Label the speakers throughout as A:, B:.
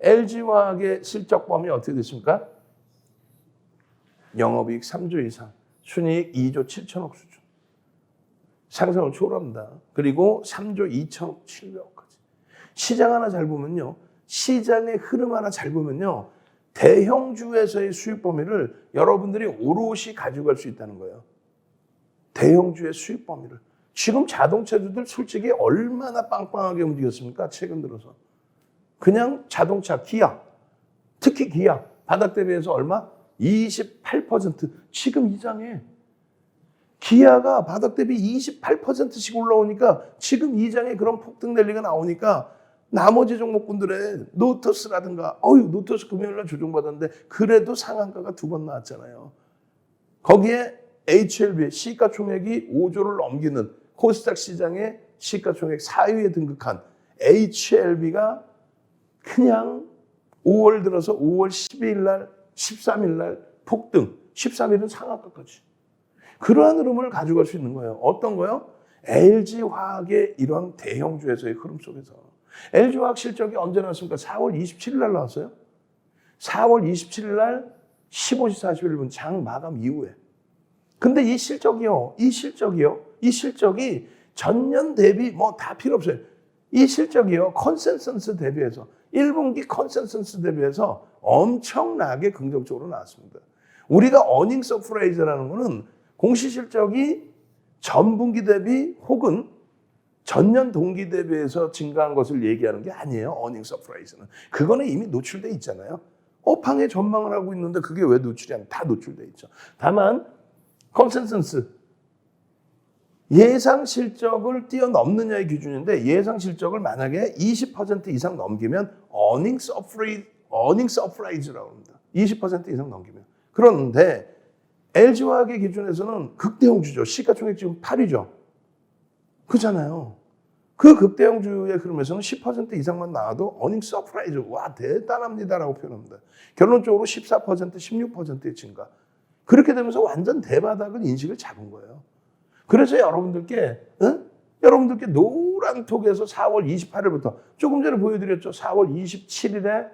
A: LG화학의 실적 범위 어떻게 됐습니까? 영업이익 3조 이상, 순이익 2조 7천억 수준. 상승을 초월합니다. 그리고 3조 2천억 700억까지. 시장 하나 잘 보면요. 시장의 흐름 하나 잘 보면요. 대형주에서의 수익 범위를 여러분들이 오롯이 가져갈 수 있다는 거예요. 대형주의 수익 범위를. 지금 자동차주들 솔직히 얼마나 빵빵하게 움직였습니까? 최근 들어서. 그냥 자동차, 기아, 특히 기아, 바닥 대비해서 얼마? 28%. 지금 이장에 기아가 바닥 대비 28%씩 올라오니까 지금 이장에 그런 폭등 랠리가 나오니까 나머지 종목군들의 노터스라든가 노터스 금요일날 조정받았는데 그래도 상한가가 2번 나왔잖아요. 거기에 HLB 시가총액이 5조를 넘기는 코스닥 시장의 시가총액 4위에 등극한 HLB가 그냥 5월 들어서 5월 12일 날 13일 날 폭등, 13일은 상한가까지. 그러한 흐름을 가져갈 수 있는 거예요. 어떤 거요? LG화학의 이런 대형주에서의 흐름 속에서. LG화학 실적이 언제 나왔습니까? 4월 27일 날 나왔어요. 4월 27일 날 15시 41분 장 마감 이후에. 근데 이 실적이 전년 대비 뭐 다 필요 없어요. 이 실적이요. 컨센서스 대비해서 1분기 컨센서스 대비해서 엄청나게 긍정적으로 나왔습니다. 우리가 어닝 서프라이즈라는 거는 공시실적이 전분기 대비 혹은 전년 동기 대비해서 증가한 것을 얘기하는 게 아니에요. 어닝 서프라이즈는. 그거는 이미 노출돼 있잖아요. 업황의 전망을 하고 있는데 그게 왜 노출이 안 돼? 다 노출돼 있죠. 다만 컨센서스 예상 실적을 뛰어넘느냐의 기준인데 예상 실적을 만약에 20% 이상 넘기면 어닝 서프라이즈라고 합니다. 20% 이상 넘기면. 그런데 LG화학의 기준에서는 극대형주죠. 시가총액 지금 8위죠. 그렇잖아요. 그 극대형주의 흐름에서는 10% 이상만 나와도 어닝 서프라이즈, 와 대단합니다라고 표현합니다. 결론적으로 14%, 16%의 증가. 그렇게 되면서 완전 대바닥을 인식을 잡은 거예요. 그래서 여러분들께 노란 톡에서 4월 28일부터 조금 전에 보여드렸죠. 4월 27일에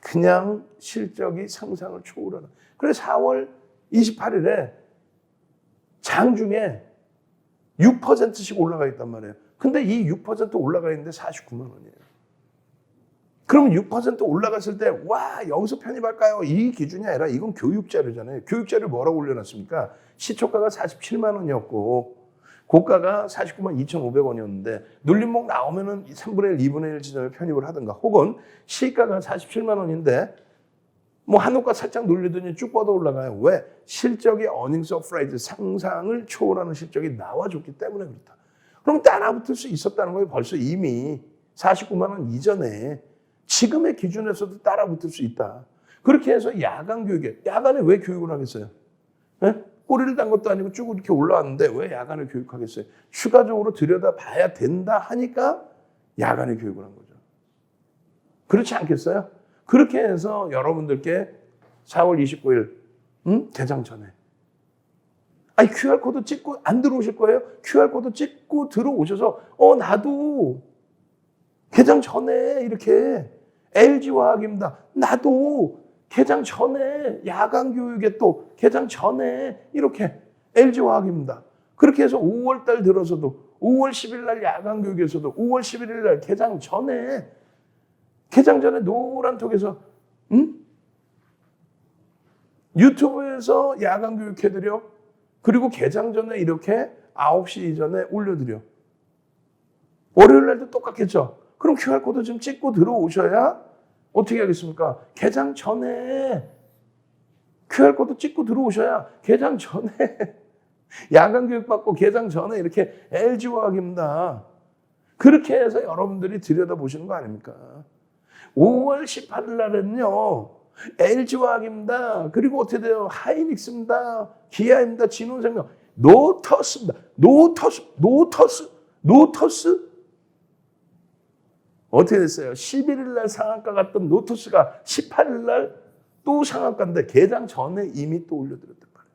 A: 그냥 실적이 상상을 초월하는. 그래서 4월 28일에 장중에 6%씩 올라가 있단 말이에요. 근데 이 6% 올라가 있는데 49만 원이에요. 그럼 6% 올라갔을 때 와 여기서 편입할까요? 이 기준이 아니라 이건 교육자료잖아요. 교육자료 뭐라고 올려놨습니까? 시초가가 47만 원이었고 고가가 49만 2,500원이었는데 눌림목 나오면은 3분의 1, 2분의 1 지점에 편입을 하든가 혹은 시가가 47만 원인데 뭐 한호가 살짝 눌리더니 쭉 뻗어 올라가요. 왜? 실적이 어닝 서프라이즈 상상을 초월하는 실적이 나와줬기 때문에 그렇다. 그럼 따라붙을 수 있었다는 거예요. 벌써 이미 49만 원 이전에 지금의 기준에서도 따라붙을 수 있다. 그렇게 해서 야간 교육에, 야간에 왜 교육을 하겠어요? 네? 꼬리를 단 것도 아니고 쭉 이렇게 올라왔는데 왜 야간에 교육하겠어요? 추가적으로 들여다봐야 된다 하니까 야간에 교육을 한 거죠. 그렇지 않겠어요? 그렇게 해서 여러분들께 4월 29일 개장 전에 QR코드 찍고 안 들어오실 거예요? QR코드 찍고 들어오셔서 나도 개장 전에 이렇게 LG화학입니다. 나도 개장 전에 야간 교육에 또 개장 전에 이렇게 LG화학입니다. 그렇게 해서 5월 달 들어서도 5월 10일 날 야간 교육에서도 5월 11일 날 개장 전에 노란톡에서 유튜브에서 야간 교육 해드려. 그리고 개장 전에 이렇게 9시 이전에 올려드려. 월요일 날도 똑같겠죠. 그럼 QR코드 좀 찍고 들어오셔야 어떻게 하겠습니까? 개장 전에 QR코드 찍고 들어오셔야 개장 전에 야간 교육 받고 개장 전에 이렇게 LG화학입니다. 그렇게 해서 여러분들이 들여다보시는 거 아닙니까? 5월 18일 날은요. LG화학입니다. 그리고 어떻게 돼요? 하이닉스입니다. 기아입니다. 진원생명. 노터스입니다. 노터스. 어떻게 됐어요? 11일 날 상한가 갔던 노터스가 18일 날 또 상한가인데 개장 전에 이미 또 올려드렸단 말이에요.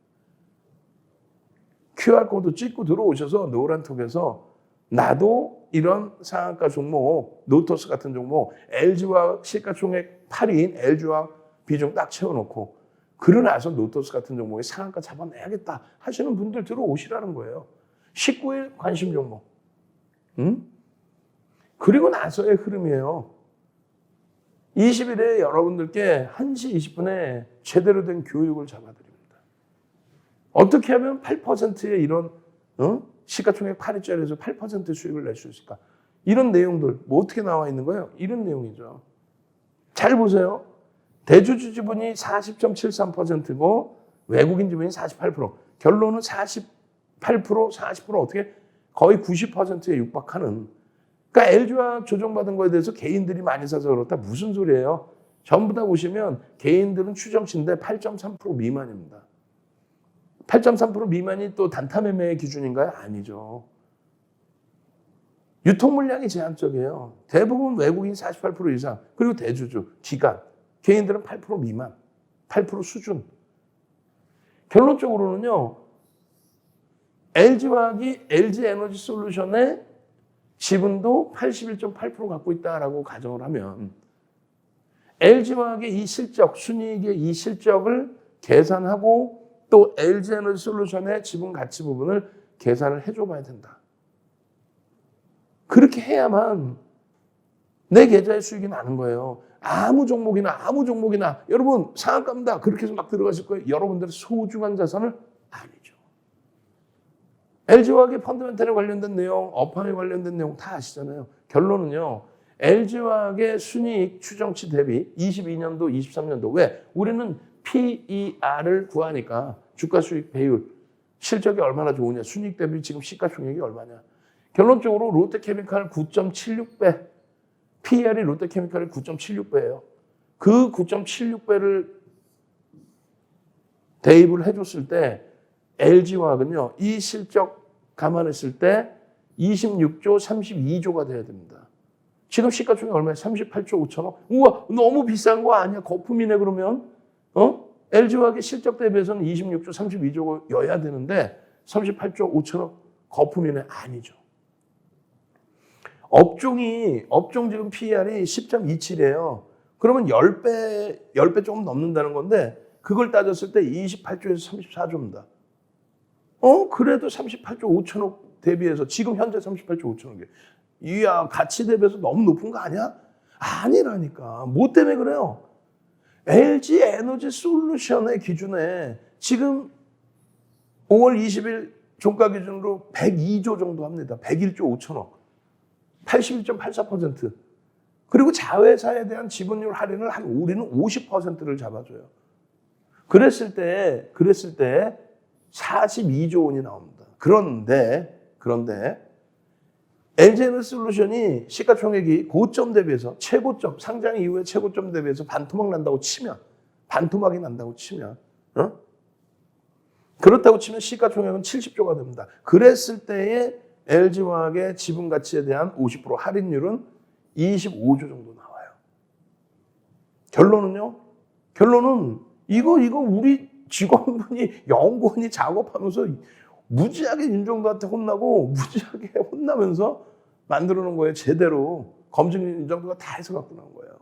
A: QR코드 찍고 들어오셔서 노란톡에서 나도 이런 상한가 종목, 노토스 같은 종목, LG화학 시가총액 8위인 LG화학 비중 딱 채워놓고 그러고 나서 노토스 같은 종목에 상한가 잡아내야겠다 하시는 분들 들어오시라는 거예요. 19일 관심 종목. 그리고 나서의 흐름이에요. 20일에 여러분들께 1시 20분에 제대로 된 교육을 잡아드립니다. 어떻게 하면 8%의 이런 시가총액 8위짜리에서 8% 수익을 낼 수 있을까? 이런 내용들 뭐 어떻게 나와 있는 거예요? 이런 내용이죠. 잘 보세요. 대주주 지분이 40.73%고 외국인 지분이 48%. 결론은 48%, 40% 어떻게 거의 90%에 육박하는. 그러니까 LG화학 조정받은 거에 대해서 개인들이 많이 사서 그렇다. 무슨 소리예요? 전부 다 보시면 개인들은 추정치인데 8.3% 미만입니다. 8.3% 미만이 또 단타 매매의 기준인가요? 아니죠. 유통 물량이 제한적이에요. 대부분 외국인 48% 이상, 그리고 대주주, 기관, 개인들은 8% 미만, 8% 수준. 결론적으로는요, LG화학이 LG에너지솔루션의 지분도 81.8% 갖고 있다라고 가정을 하면 LG화학의 이 실적, 순이익의 이 실적을 계산하고 또 LG에너지솔루션의 지분 가치 부분을 계산을 해줘 봐야 된다. 그렇게 해야만 내 계좌에 수익이 나는 거예요. 아무 종목이나 여러분 상한가입니다. 그렇게 해서 막 들어가실 거예요. 여러분들의 소중한 자산을 아니죠. LG화학의 펀더멘털에 관련된 내용, 업황에 관련된 내용 다 아시잖아요. 결론은요. LG화학의 순이익 추정치 대비 22년도, 23년도. 왜? 우리는 PER을 구하니까 주가 수익 배율, 실적이 얼마나 좋으냐, 순이익 대비 지금 시가총액이 얼마냐. 결론적으로 롯데케미칼 9.76배, PER이 롯데케미칼의 9.76배예요. 그 9.76배를 대입을 해줬을 때 LG화학은요, 이 실적 감안했을 때 26조 32조가 돼야 됩니다. 지금 시가총액 얼마예요? 38조 5천억? 우와, 너무 비싼 거 아니야? 거품이네 그러면? LG화학의 실적 대비해서는 26조 32조여야 되는데 38조 5천억 거품이네? 아니죠. 업종 지금 PER이 10.27이에요. 그러면 10배 조금 넘는다는 건데 그걸 따졌을 때 28조에서 34조입니다. 그래도 38조 5천억 대비해서 지금 현재 38조 5천억이에요. 이야, 가치 대비해서 너무 높은 거 아니야? 아니라니까. 뭐 때문에 그래요? LG 에너지 솔루션의 기준에 지금 5월 20일 종가 기준으로 102조 정도 합니다. 101조 5천억. 81.84%. 그리고 자회사에 대한 지분율 할인을 우리는 50%를 잡아줘요. 그랬을 때 42조 원이 나옵니다. 그런데 LG에너지솔루션이 시가총액이 고점 대비해서 최고점, 상장 이후에 최고점 대비해서 반토막이 난다고 치면 그렇다고 치면 시가총액은 70조가 됩니다. 그랬을 때에 LG화학의 지분 가치에 대한 50% 할인율은 25조 정도 나와요. 결론은 이거 우리 직원분이 연구원이 작업하면서 무지하게 윤정도한테 혼나고 무지하게 혼나면서 만들어 놓은 거예요. 제대로 검증 윤정도가 다 해서 갖고 나온 거예요.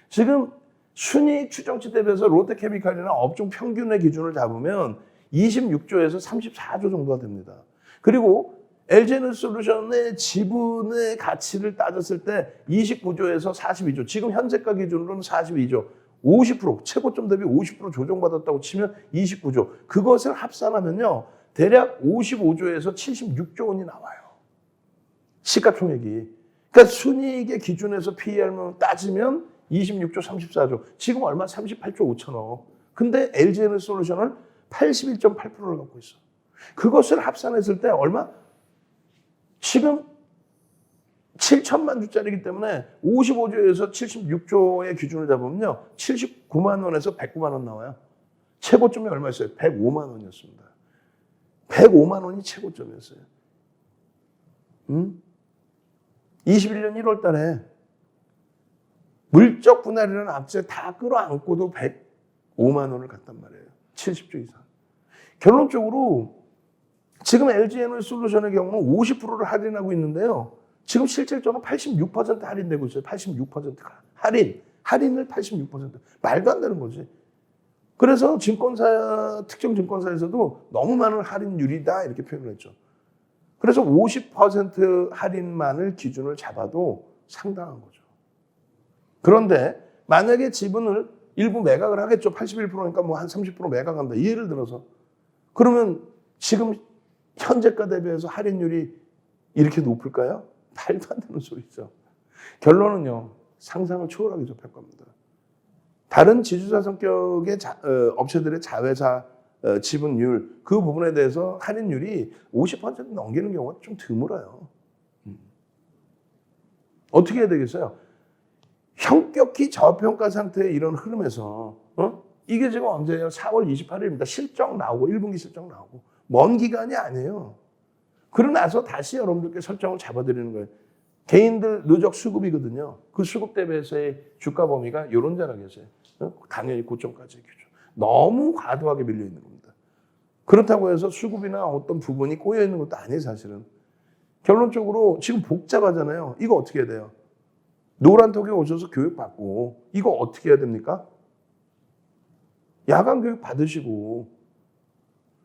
A: 지금 순이익 추정치 대비해서 롯데케미칼이나 업종 평균의 기준을 잡으면 26조에서 34조 정도가 됩니다. 그리고 LG에너지솔루션의 지분의 가치를 따졌을 때 29조에서 42조, 지금 현재가 기준으로는 42조, 50% 최고점 대비 50% 조정받았다고 치면 29조. 그것을 합산하면요. 대략 55조에서 76조 원이 나와요. 시가총액이. 그러니까 순이익의 기준에서 PER만 따지면 26조 34조. 지금 얼마? 38조 5천억. 근데 LG에너지솔루션은 81.8%를 갖고 있어. 그것을 합산했을 때 얼마? 지금 7천만 주짜리이기 때문에 55조에서 76조의 기준을 잡으면요. 79만 원에서 109만 원 나와요. 최고점이 얼마였어요? 105만 원이었습니다. 105만 원이 최고점이었어요. 21년 1월 달에 물적 분할이라는 악재 다 끌어안고도 105만 원을 갔단 말이에요. 70조 이상. 결론적으로 지금 LG에너지솔루션의 경우는 50%를 할인하고 있는데요. 지금 실질적으로 86% 할인되고 있어요. 86%가 할인을 86%. 말도 안 되는 거지. 그래서 특정 증권사에서도 너무 많은 할인율이다 이렇게 표현을 했죠. 그래서 50% 할인만을 기준을 잡아도 상당한 거죠. 그런데 만약에 지분을 일부 매각을 하겠죠. 81%니까 뭐 한 30% 매각한다. 예를 들어서. 그러면 지금 현재가 대비해서 할인율이 이렇게 높을까요? 말도 안 되는 소리죠. 결론은요. 상상을 초월하게 접할 겁니다. 다른 지주사 성격의 업체들의 자회사 지분율 그 부분에 대해서 할인율이 50% 넘기는 경우가 좀 드물어요. 어떻게 해야 되겠어요? 현격히 저평가 상태의 이런 흐름에서 이게 지금 언제예요? 4월 28일입니다. 실적 나오고 1분기 실적 나오고 먼 기간이 아니에요. 그러고 나서 다시 여러분들께 설정을 잡아드리는 거예요. 개인들 누적 수급이거든요. 그 수급 대비해서의 주가 범위가 이런 자락이었어요. 당연히 고점까지 규죠. 너무 과도하게 밀려 있는 겁니다. 그렇다고 해서 수급이나 어떤 부분이 꼬여 있는 것도 아니에요, 사실은. 결론적으로 지금 복잡하잖아요. 이거 어떻게 해야 돼요? 노란톡에 오셔서 교육받고 이거 어떻게 해야 됩니까? 야간 교육 받으시고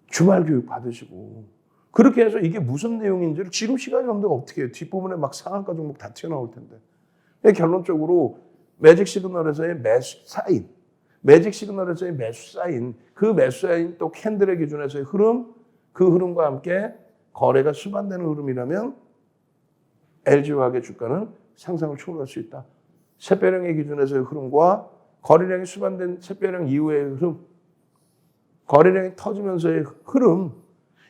A: 주말 교육 받으시고 그렇게 해서 이게 무슨 내용인지를 지금 시간이 없는데 어떻게 해요? 뒷부분에 막 상한가 종목 다 튀어나올 텐데. 결론적으로 매직 시그널에서의 매수 사인, 매직 시그널에서의 매수 사인, 그 매수 사인 또 캔들의 기준에서의 흐름, 그 흐름과 함께 거래가 수반되는 흐름이라면 LG화학의 주가는 상상을 초월할 수 있다. 샛별형의 기준에서의 흐름과 거래량이 수반된 샛별형 이후의 흐름, 거래량이 터지면서의 흐름,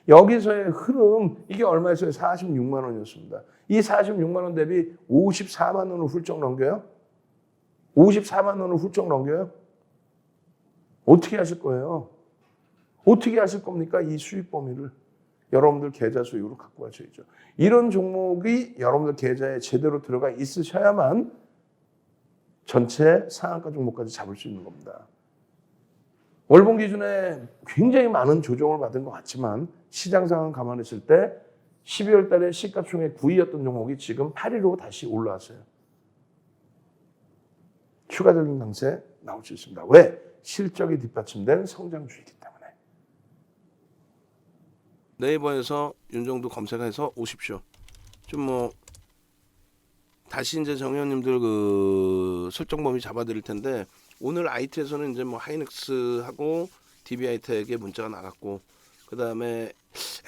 A: 여기서의 흐름, 이게 얼마였어요? 46만 원이었습니다. 이 46만 원 대비 54만 원을 훌쩍 넘겨요? 54만 원을 훌쩍 넘겨요? 어떻게 하실 거예요? 어떻게 하실 겁니까? 이 수익 범위를. 여러분들 계좌 수익으로 갖고 가셔야죠. 이런 종목이 여러분들 계좌에 제대로 들어가 있으셔야만 전체 상한가 종목까지 잡을 수 있는 겁니다. 월봉 기준에 굉장히 많은 조정을 받은 것 같지만 시장 상황 감안했을 때 12월 달에 시가 총액 9위였던 종목이 지금 8위로 다시 올라왔어요. 추가적인 강세 나올 수 있습니다. 왜? 실적이 뒷받침된 성장주이기 때문에. 네이버에서 윤정도 검색해서 오십시오. 좀 뭐 다시 이제 정의원님들 그 설정 범위 잡아드릴 텐데 오늘 IT에서는 이제 뭐 하이닉스하고 DB하이텍에 문자가 나갔고 그 다음에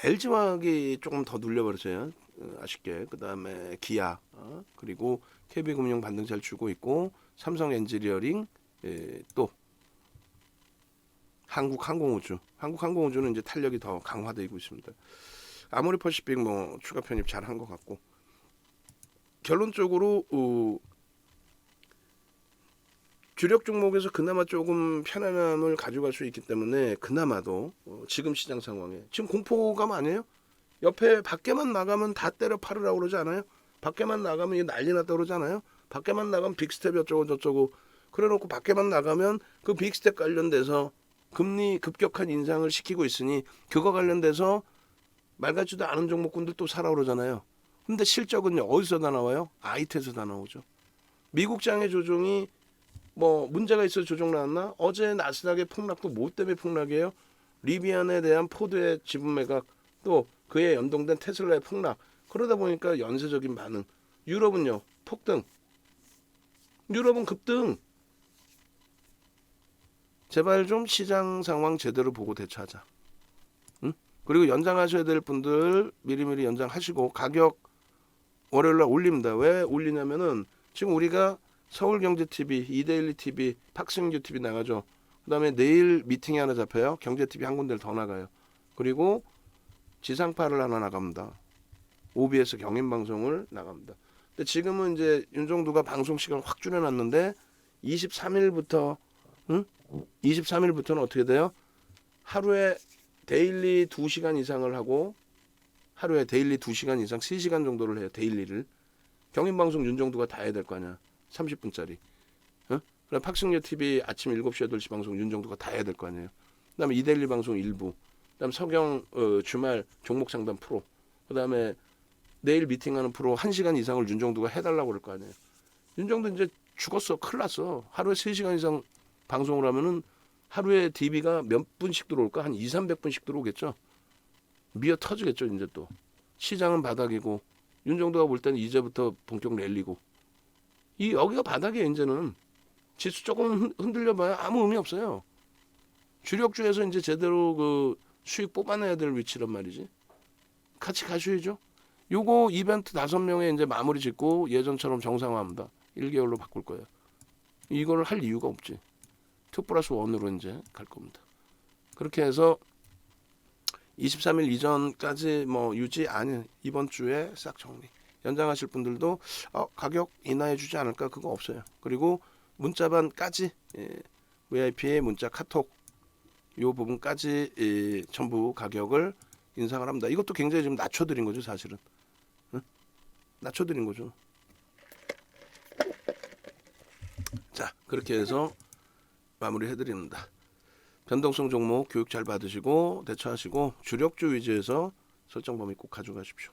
A: LG화학이 조금 더 눌려버렸어요. 아쉽게. 그 다음에 기아 그리고 KB금융 반등 잘 주고 있고 삼성 엔지니어링 또 한국항공우주는 이제 탄력이 더 강화되고 있습니다. 아모리퍼시픽 뭐 추가 편입 잘한 것 같고 결론적으로 주력 종목에서 그나마 조금 편안함을 가져갈 수 있기 때문에 그나마도 지금 시장 상황에 지금 공포감 아니에요? 옆에 밖에만 나가면 다 때려 팔으라고 그러지 않아요? 밖에만 나가면 이게 난리 났다 그러지 않아요? 밖에만 나가면 빅스텝 어쩌고 저쩌고 그래놓고 밖에만 나가면 그 빅스텝 관련돼서 금리 급격한 인상을 시키고 있으니 그거 관련돼서 말 같지도 않은 종목군들 또 사라 그러잖아요. 근데 실적은요 어디서 다 나와요? 아이트에서 다 나오죠. 미국 장의 조정이 뭐 문제가 있어 조정 나왔나? 어제 나스닥의 폭락도 뭐 때문에 폭락이에요? 리비안에 대한 포드의 지분 매각 또 그에 연동된 테슬라의 폭락 그러다 보니까 연쇄적인 반응. 유럽은요 폭등. 유럽은 급등. 제발 좀 시장 상황 제대로 보고 대처하자. 응? 그리고 연장하셔야 될 분들 미리미리 연장하시고 가격 월요일날 올립니다. 왜 올리냐면은 지금 우리가 서울경제TV, 이데일리TV, 박승규TV 나가죠. 그 다음에 내일 미팅이 하나 잡혀요. 경제TV 한 군데를 더 나가요. 그리고 지상파를 하나 나갑니다. OBS 경인방송을 나갑니다. 근데 지금은 이제 윤정두가 방송 시간을 확 줄여놨는데 23일부터 23일부터는 어떻게 돼요? 하루에 데일리 2시간 이상을 하고 하루에 데일리 2시간 이상 3시간 정도를 해요. 데일리를. 경인방송 윤정두가 다 해야 될 거 아니야. 30분짜리. 그럼 팍승효TV 아침 7시 8시 방송 윤정두가 다 해야 될 거 아니에요. 그 다음에 이데일리 방송 일부. 그 다음에 서경 주말 종목상담 프로. 그 다음에 내일 미팅하는 프로 1시간 이상을 윤정도가 해달라고 그럴 거 아니에요. 윤정도 이제 죽었어. 큰일 났어. 하루에 3시간 이상 방송을 하면은 하루에 DB가 몇 분씩 들어올까? 한 2, 300분씩 들어오겠죠. 미어 터지겠죠. 이제 또. 시장은 바닥이고 윤정도가 볼 때는 이제부터 본격 랠리고 여기가 바닥이에요. 이제는. 지수 조금 흔들려봐야 아무 의미 없어요. 주력주에서 이제 제대로 그 수익 뽑아내야 될 위치란 말이지. 같이 가셔야죠. 요거 이벤트 5명에 이제 마무리 짓고 예전처럼 정상화합니다. 1개월로 바꿀 거예요. 이걸 할 이유가 없지. 2+1으로 이제 갈 겁니다. 그렇게 해서 23일 이전까지 뭐 유지 아니 이번 주에 싹 정리. 연장하실 분들도 가격 인하해 주지 않을까 그거 없어요. 그리고 문자반까지 VIP의 문자 카톡 요 부분까지 전부 가격을 인상을 합니다. 이것도 굉장히 좀 낮춰드린 거죠 사실은. 응? 낮춰드린 거죠. 자 그렇게 해서 마무리해드립니다. 변동성 종목 교육 잘 받으시고 대처하시고 주력주 위주에서 설정 범위 꼭 가져가십시오.